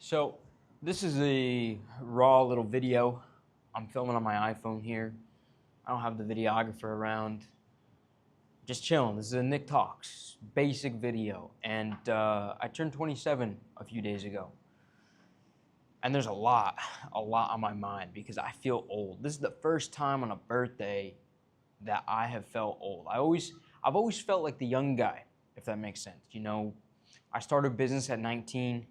So this is a raw little video. I'm filming on my iPhone here. I don't have the videographer around. Just chilling. This is a Nick Talks basic video, and I turned 27 a few days ago. And there's a lot on my mind because I feel old. This is the first time on a birthday that I have felt old. I've always felt like the young guy, if that makes sense. You know, I started business at 19.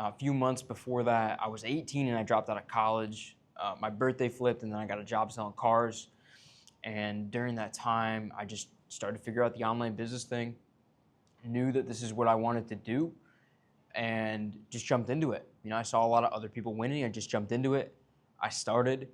A few months before that, I was 18 and I dropped out of college. My birthday flipped and then I got a job selling cars. And during that time, I just started to figure out the online business thing. Knew that this is what I wanted to do and just jumped into it. You know, I saw a lot of other people winning. I just jumped into it. I started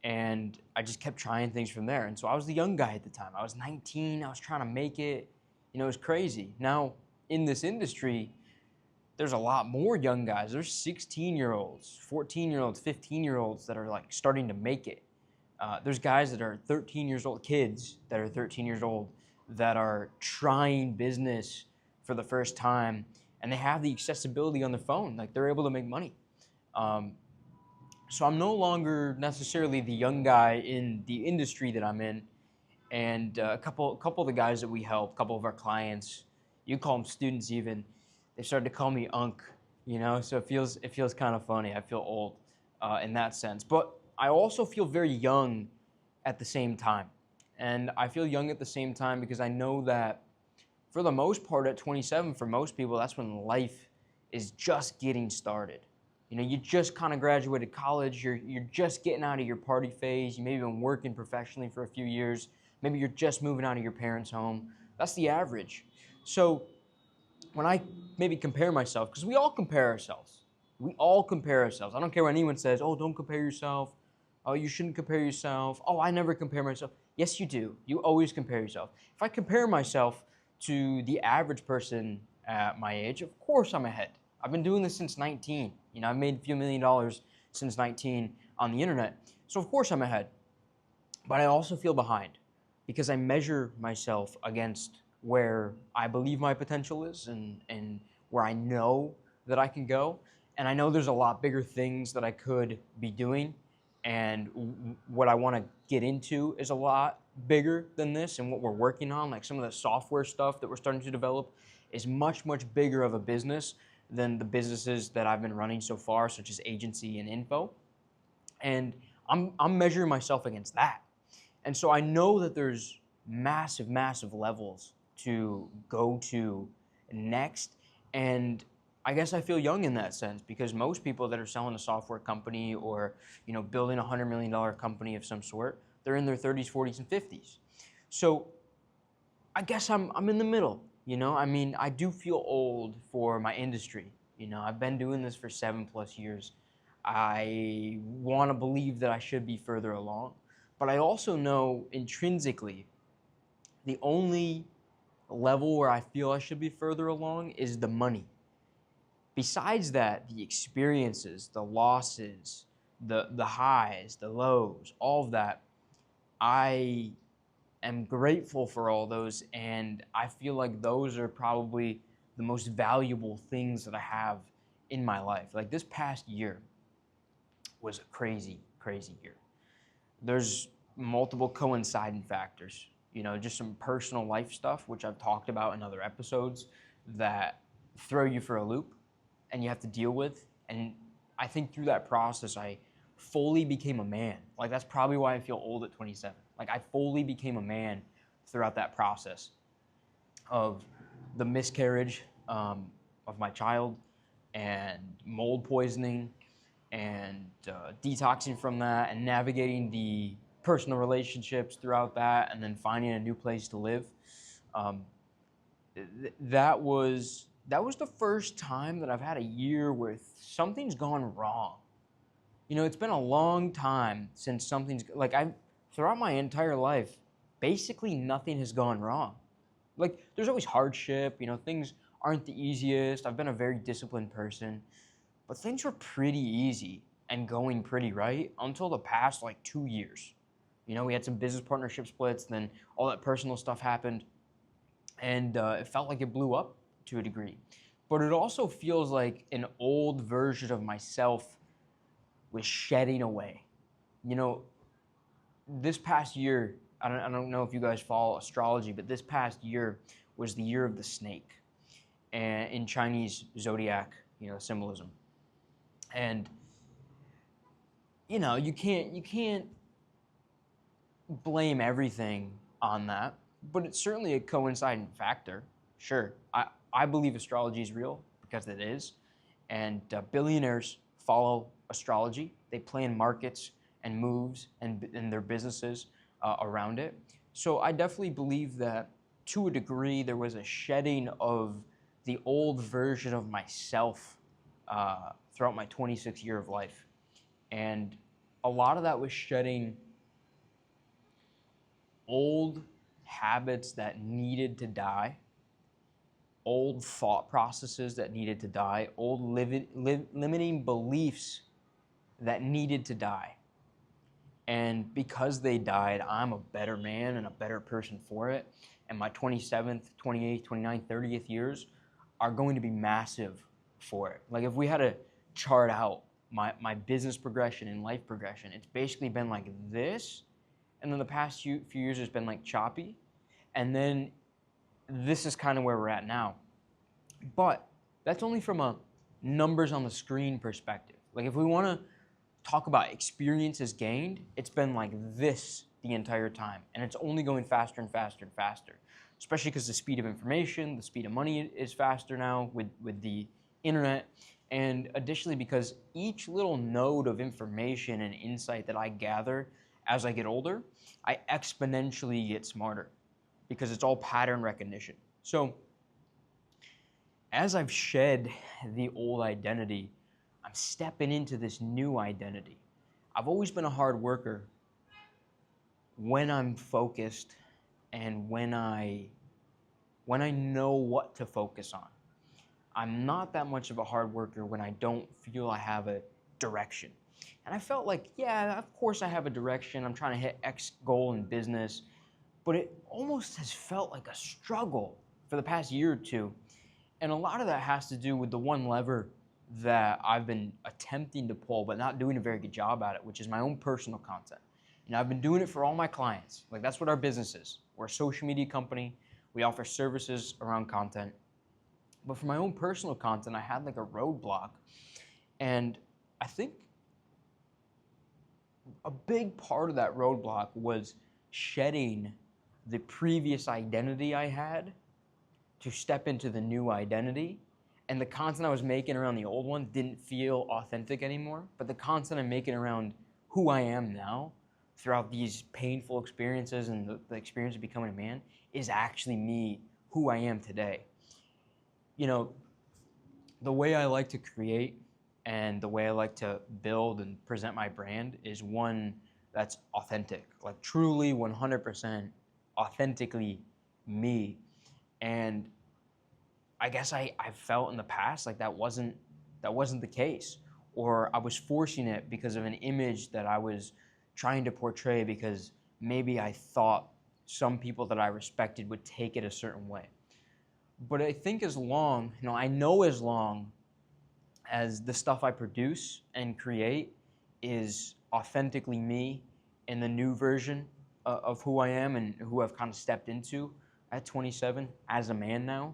and I just kept trying things from there. And so I was the young guy at the time. I was 19. I was trying to make it. You know, it was crazy. Now, in this industry, there's a lot more young guys. There's 16-year-olds, 14-year-olds, 15-year-olds that are like starting to make it. There's guys that are 13 years old, kids that are 13 years old that are trying business for the first time, and they have the accessibility on their phone. Like they're able to make money. So I'm no longer necessarily the young guy in the industry that I'm in. And a couple of the guys that we help, a couple of our clients, you call them students even, they started to call me Unc, you know, so it feels kind of funny. I feel old in that sense. But I also feel very young at the same time. And I feel young at the same time because I know that for the most part at 27, for most people, that's when life is just getting started. You know, you just kind of graduated college, you're just getting out of your party phase, you maybe been working professionally for a few years, maybe you're just moving out of your parents' home. That's the average. So when I maybe compare myself, because we all compare ourselves. We all compare ourselves. I don't care what anyone says, oh, don't compare yourself. Oh, you shouldn't compare yourself. Oh, I never compare myself. Yes, you do. You always compare yourself. If I compare myself to the average person at my age, of course I'm ahead. I've been doing this since 19. You know, I've made a few $1,000,000 since 19 on the internet. So of course I'm ahead. But I also feel behind because I measure myself against where I believe my potential is and where I know that I can go. And I know there's a lot bigger things that I could be doing. And what I want to get into is a lot bigger than this. And what we're working on, like some of the software stuff that we're starting to develop, is much, much bigger of a business than the businesses that I've been running so far, such as agency and info. And I'm measuring myself against that. And so I know that there's massive, massive levels to go to next. And I guess I feel young in that sense because most people that are selling a software company or, you know, building a $100 million company of some sort, they're in their 30s, 40s, and 50s. So I guess I'm in the middle, you know? I mean, I do feel old for my industry. You know, I've been doing this for 7+ years. I want to believe that I should be further along. But I also know intrinsically the only level where I feel I should be further along is the money. Besides that, the experiences, the losses, the highs, the lows, all of that, I am grateful for all those, and I feel like those are probably the most valuable things that I have in my life. Like this past year was a crazy, crazy year. There's multiple coinciding factors, you know, just some personal life stuff, which I've talked about in other episodes, that throw you for a loop and you have to deal with. And I think through that process, I fully became a man. Like that's probably why I feel old at 27. Like I fully became a man throughout that process of the miscarriage of my child and mold poisoning and detoxing from that and navigating the personal relationships throughout that and then finding a new place to live. That was the first time that I've had a year where something's gone wrong. You know, it's been a long time since something's like throughout my entire life, basically nothing has gone wrong. Like there's always hardship, you know, things aren't the easiest. I've been a very disciplined person, but things were pretty easy and going pretty right until the past like 2 years. You know, we had some business partnership splits, then all that personal stuff happened, and it felt like it blew up to a degree. but it also feels like an old version of myself was shedding away. You know, this past year, I don't know if you guys follow astrology, but this past year was the year of the snake, and in Chinese zodiac, symbolism. And you can't blame everything on that, but it's certainly a coinciding factor. Sure, I believe astrology is real because it is, and billionaires follow astrology. They plan markets and moves and their businesses around it. So I definitely believe that to a degree there was a shedding of the old version of myself throughout my 26 year of life. And a lot of that was shedding old habits that needed to die, old thought processes that needed to die, old limiting beliefs that needed to die. And because they died, I'm a better man and a better person for it. And my 27th, 28th, 29th, 30th years are going to be massive for it. Like if we had to chart out my business progression and life progression, it's basically been like this. And then the past few years has been like choppy. And then this is kind of where we're at now. But that's only from a numbers on the screen perspective. Like if we want to talk about experiences gained, it's been like this the entire time. And it's only going faster and faster and faster, especially because the speed of information, the speed of money is faster now with the internet. And additionally, because each little node of information and insight that I gather as I get older, I exponentially get smarter because it's all pattern recognition. So as I've shed the old identity, I'm stepping into this new identity. I've always been a hard worker when I'm focused and when I know what to focus on. I'm not that much of a hard worker when I don't feel I have a direction. And I felt like, yeah, of course I have a direction. I'm trying to hit X goal in business, but it almost has felt like a struggle for the past year or two. And a lot of that has to do with the one lever that I've been attempting to pull, but not doing a very good job at it, which is my own personal content. And I've been doing it for all my clients. Like that's what our business is. We're a social media company. We offer services around content. But for my own personal content, I had like a roadblock. And I think a big part of that roadblock was shedding the previous identity I had to step into the new identity. And the content I was making around the old one didn't feel authentic anymore. But the content I'm making around who I am now throughout these painful experiences and the experience of becoming a man is actually me, who I am today. You know, the way I like to create and the way I like to build and present my brand is one that's authentic, like truly 100% authentically me. And I guess I felt in the past like that wasn't the case, or I was forcing it because of an image that I was trying to portray because maybe I thought some people that I respected would take it a certain way. But I think I know as long as the stuff I produce and create is authentically me in the new version of who I am and who I've kind of stepped into at 27 as a man now,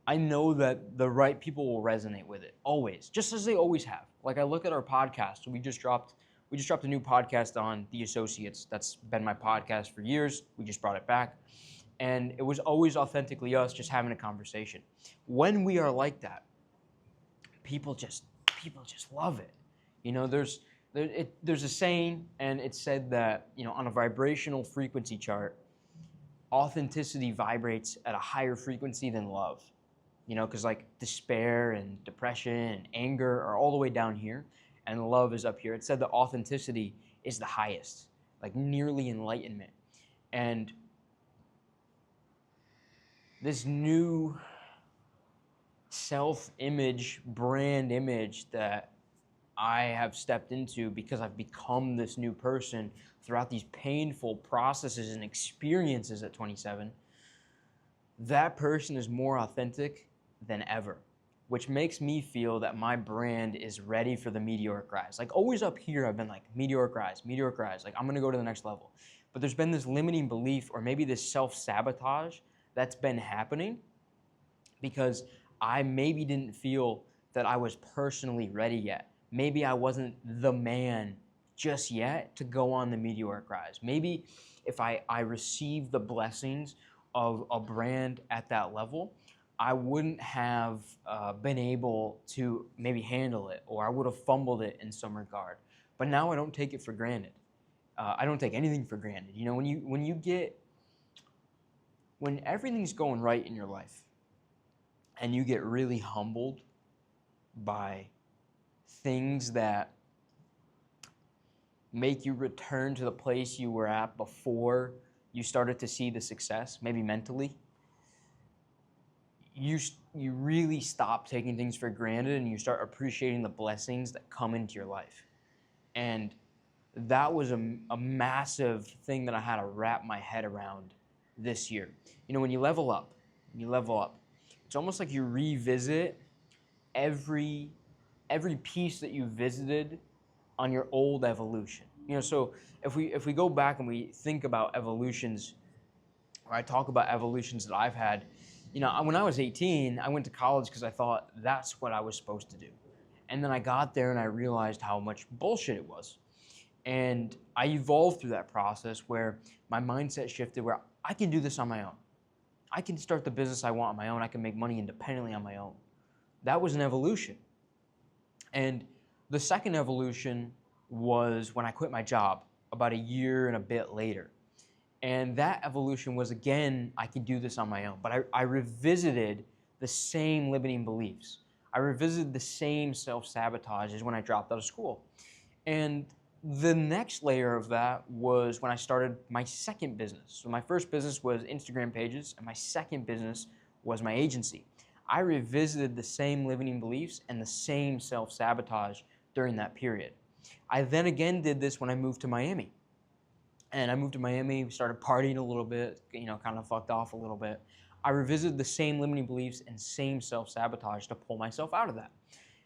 I know that the right people will resonate with it always, just as they always have. Like I look at our podcast, we just dropped a new podcast on The Associates. That's been my podcast for years. We just brought it back. And it was always authentically us just having a conversation. When we are like that, people just love it. You know, there's a saying, and it's said that, on a vibrational frequency chart, authenticity vibrates at a higher frequency than love. Because like despair and depression and anger are all the way down here, and love is up here. It said that authenticity is the highest, like nearly enlightenment. And this new self-image, brand image that I have stepped into because I've become this new person throughout these painful processes and experiences at 27, that person is more authentic than ever, which makes me feel that my brand is ready for the meteoric rise. Like always up here, I've been like meteoric rise, like I'm gonna go to the next level. But there's been this limiting belief or maybe this self-sabotage that's been happening because I maybe didn't feel that I was personally ready yet. Maybe I wasn't the man just yet to go on the meteoric rise. Maybe if I received the blessings of a brand at that level, I wouldn't have been able to maybe handle it, or I would have fumbled it in some regard. But now I don't take it for granted. I don't take anything for granted. You know, when everything's going right in your life, and you get really humbled by things that make you return to the place you were at before you started to see the success, maybe mentally, you really stop taking things for granted and you start appreciating the blessings that come into your life. And that was a massive thing that I had to wrap my head around this year. You know, when you level up, it's almost like you revisit every piece that you visited on your old evolution. You know, so if we go back and we think about evolutions, or I talk about evolutions that I've had, you know, when I was 18, I went to college because I thought that's what I was supposed to do. And then I got there and I realized how much bullshit it was. And I evolved through that process where my mindset shifted where I can do this on my own. I can start the business I want on my own. I can make money independently on my own. That was an evolution. And the second evolution was when I quit my job about a year and a bit later. And that evolution was, again, I can do this on my own. But I revisited the same limiting beliefs. I revisited the same self-sabotage as when I dropped out of school. And the next layer of that was when I started my second business. So my first business was Instagram pages, and my second business was my agency. I revisited the same limiting beliefs and the same self-sabotage during that period. I then again did this when I moved to Miami. And I moved to Miami, started partying a little bit, you know, kind of fucked off a little bit. I revisited the same limiting beliefs and same self-sabotage to pull myself out of that.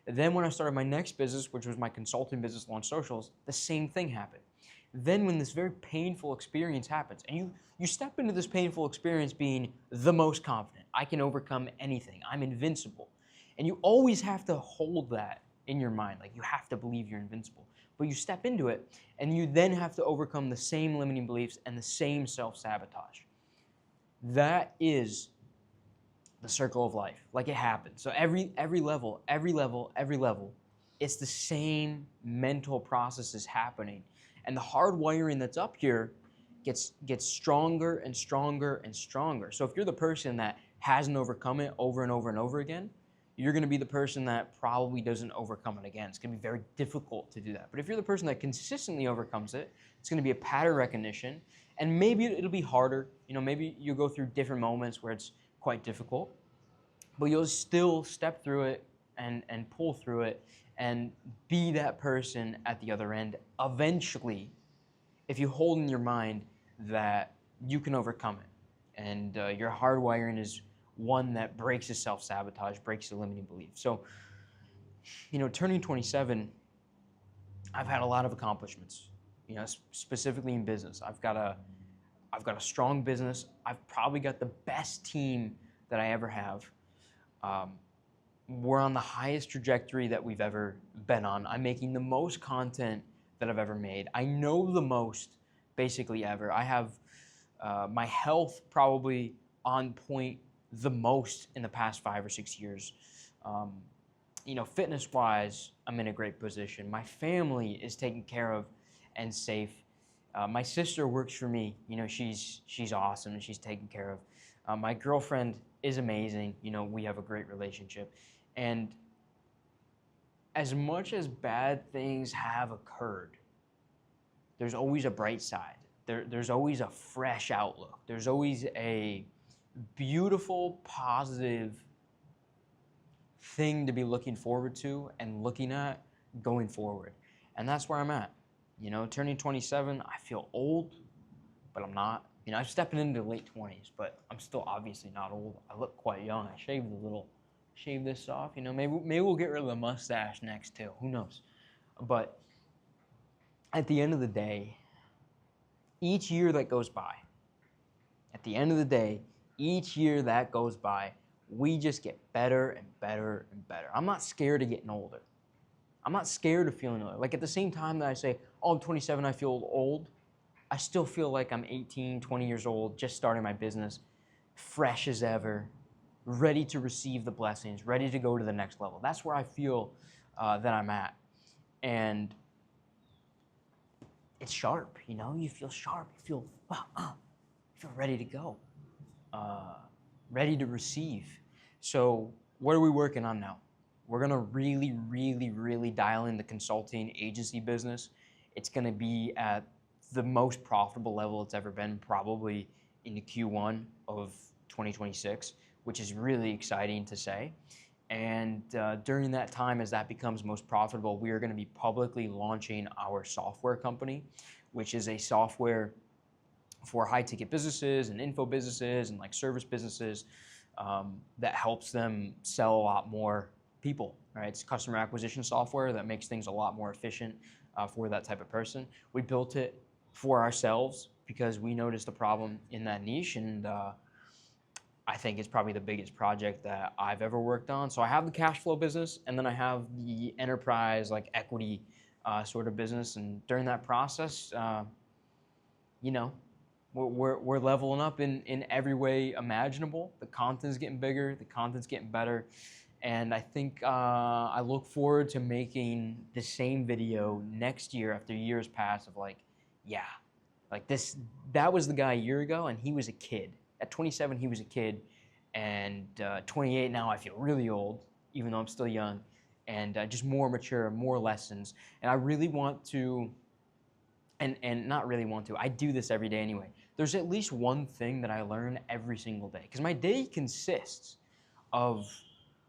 And then when I started my next business, which was my consulting business, Launch Socials, the same thing happened. Then when this very painful experience happens, and you step into this painful experience being the most confident, I can overcome anything, I'm invincible. And you always have to hold that in your mind, like you have to believe you're invincible. But you step into it, and you then have to overcome the same limiting beliefs and the same self-sabotage. That is the circle of life, like it happens. So every level, it's the same mental processes happening. And the hard wiring that's up here gets stronger and stronger and stronger. So if you're the person that hasn't overcome it over and over and over again, you're going to be the person that probably doesn't overcome it again. It's going to be very difficult to do that. But if you're the person that consistently overcomes it, it's going to be a pattern recognition, and maybe it'll be harder. You know, maybe you'll go through different moments where it's quite difficult, but you'll still step through it and pull through it and be that person at the other end eventually, if you hold in your mind that you can overcome it. And your hardwiring is one that breaks the self-sabotage, breaks the limiting belief. So, you know, turning 27, I've had a lot of accomplishments, you know, specifically in business. I've got a strong business. I've probably got the best team that I ever have. We're on the highest trajectory that we've ever been on. I'm making the most content that I've ever made. I know the most basically ever. I have my health probably on point the most in the past 5 or 6 years. You know, fitness-wise, I'm in a great position. My family is taken care of and safe. My sister works for me. You know, she's awesome and she's taken care of. My girlfriend is amazing. You know, we have a great relationship. And as much as bad things have occurred, there's always a bright side. There's always a fresh outlook. There's always a beautiful, positive thing to be looking forward to and looking at going forward. And that's where I'm at. You know, turning 27, I feel old, but I'm not. I'm stepping into late 20s, but I'm still obviously not old. I look quite young. I shaved a little shave this off. You know, maybe we'll get rid of the mustache next too. Who knows? But at the end of the day, each year that goes by, at the end of the day, each year that goes by, we just get better and better and better. I'm not scared of getting older. I'm not scared of feeling older. Like at the same time that I say, oh, I'm 27, I feel old, I still feel like I'm 18, 20 years old, just starting my business, fresh as ever, ready to receive the blessings, ready to go to the next level. That's where I feel that I'm at. And it's sharp, you know? You feel sharp. You feel, wow, you feel ready to go, ready to receive. So what are we working on now? We're gonna really, really, really dial in the consulting agency business. It's gonna be at the most profitable level it's ever been, probably in the Q1 of 2026, which is really exciting to say. And during that time, as that becomes most profitable, we are going to be publicly launching our software company, which is a software for high-ticket businesses and info businesses and like service businesses that helps them sell a lot more people. Right? It's customer acquisition software that makes things a lot more efficient for that type of person. We built it for ourselves because we noticed a problem in that niche, and I think it's probably the biggest project that I've ever worked on. So I have the cash flow business, and then I have the enterprise like equity sort of business. And during that process, you know, we're leveling up in every way imaginable. The content's getting bigger, the content's getting better, and I think I look forward to making the same video next year after years pass of like, yeah, like this. That was the guy a year ago, and he was a kid. At 27, he was a kid, and 28 now I feel really old, even though I'm still young, and just more mature, more lessons. And I really want to, and not really want to, I do this every day anyway. There's at least one thing that I learn every single day, because my day consists of,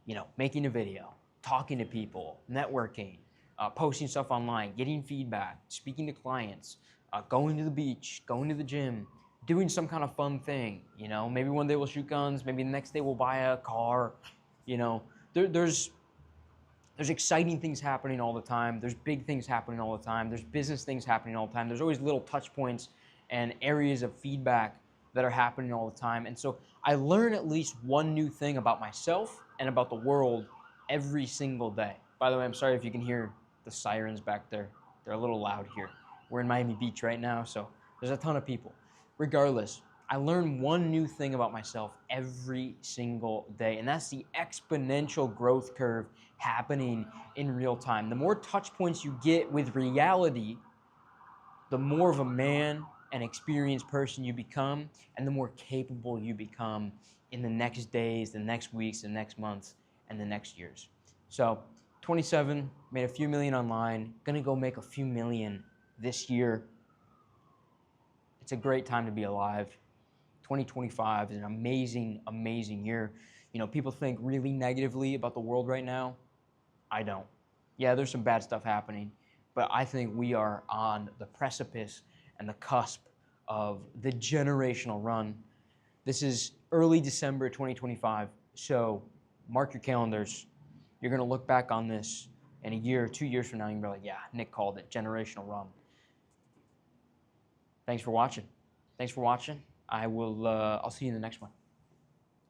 you know, making a video, talking to people, networking, posting stuff online, getting feedback, speaking to clients, going to the beach, going to the gym, doing some kind of fun thing, you know, maybe one day we'll shoot guns, maybe the next day we'll buy a car, you know, there's exciting things happening all the time, there's big things happening all the time, there's business things happening all the time, there's always little touch points and areas of feedback that are happening all the time, and so I learn at least one new thing about myself and about the world every single day. By the way, I'm sorry if you can hear the sirens back there, they're a little loud here. We're in Miami Beach right now, so there's a ton of people. Regardless, I learn one new thing about myself every single day, and that's the exponential growth curve happening in real time. The more touch points you get with reality, the more of a man and experienced person you become, and the more capable you become in the next days, the next weeks, the next months, and the next years. So, 27, made a few million online, gonna go make a few million this year. It's a great time to be alive. 2025 is an amazing, amazing year. You know, people think really negatively about the world right now. I don't. Yeah, there's some bad stuff happening, but I think we are on the precipice and the cusp of the generational run. This is early December 2025, so mark your calendars. You're gonna look back on this in a year, 2 years from now, and you're gonna be like, yeah, Nick called it, generational run. Thanks for watching. Thanks for watching. I'll see you in the next one.